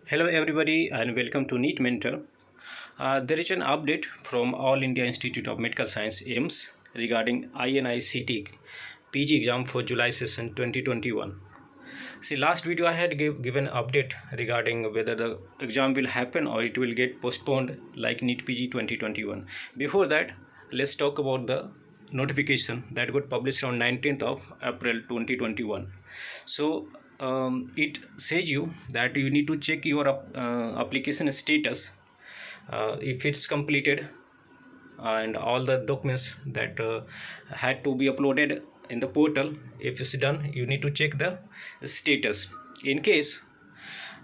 Hello everybody and welcome to NEET Mentor. There is an update from All India Institute of Medical Science AIMS regarding INICT PG exam for July session 2021. See, last video I had given update regarding whether the exam will happen or it will get postponed like NEET PG 2021. Before that, let's talk about the notification that got published on 19th of April 2021. So it says you that you need to check your application status if it's completed and all the documents that had to be uploaded in the portal. If it's done, you need to check the status. In case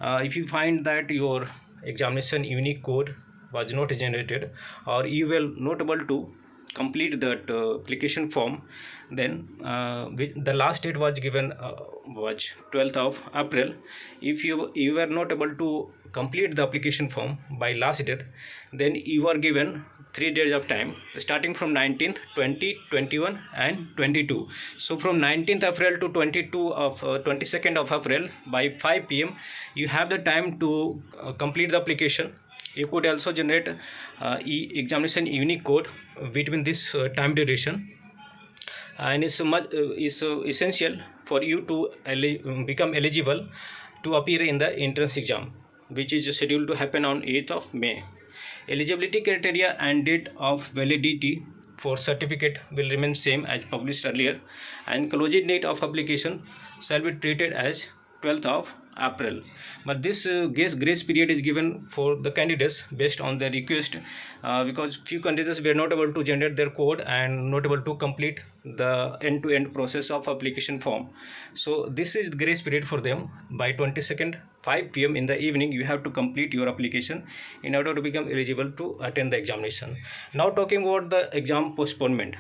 if you find that your examination unique code was not generated or you were not able to complete that application form, then the last date was given was 12th of April. If you were not able to complete the application form by last date, then you are given 3 days of time starting from 19th, 20, 21 and 22. So from 19th April to 22nd of April by 5 p.m. you have the time to complete the application. You could also generate examination unique code between this time duration, and it's essential for you to become eligible to appear in the entrance exam, which is scheduled to happen on 8th of May. Eligibility criteria and date of validity for certificate will remain same as published earlier, and closing date of application shall be treated as 12th of April. But this grace period is given for the candidates based on their request, because few candidates were not able to generate their code and not able to complete the end-to-end process of application form. So this is the grace period for them. By 22nd 5 p.m. in the evening you have to complete your application in order to become eligible to attend the examination. Now talking about the exam postponement.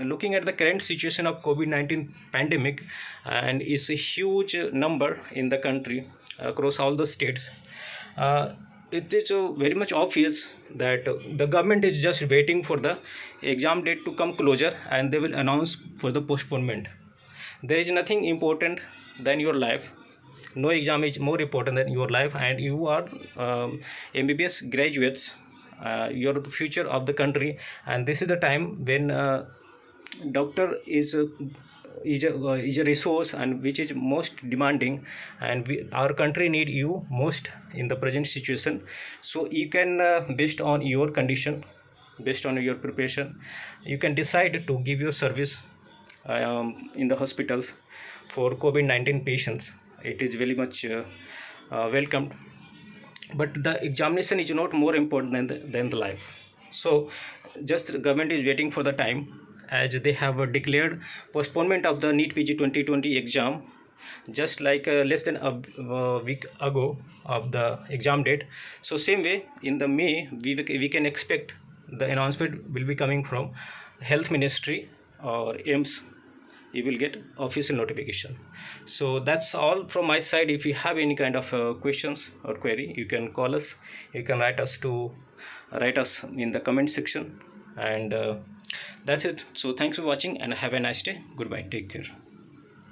Looking at the current situation of COVID-19 pandemic, and it's a huge number in the country across all the states, it is very much obvious that the government is just waiting for the exam date to come closer and they will announce for the postponement. There is nothing important than your life. No exam is more important than your life, and you are MBBS graduates. You are the future of the country, and this is the time when doctor is a resource and which is most demanding, and our country need you most in the present situation. So you can based on your condition, based on your preparation, you can decide to give your service in the hospitals for COVID-19 patients. It is very much welcomed, but the examination is not more important than the life. So just the government is waiting for the time, as they have declared postponement of the NEET PG 2020 exam just like less than a week ago of the exam date. So same way in the May we can expect the announcement will be coming from health ministry or AIMS. You will get official notification. So that's all from my side. If you have any kind of questions or query, you can call us, you can write us in the comment section, and that's it. So thanks for watching and have a nice day. Goodbye, take care.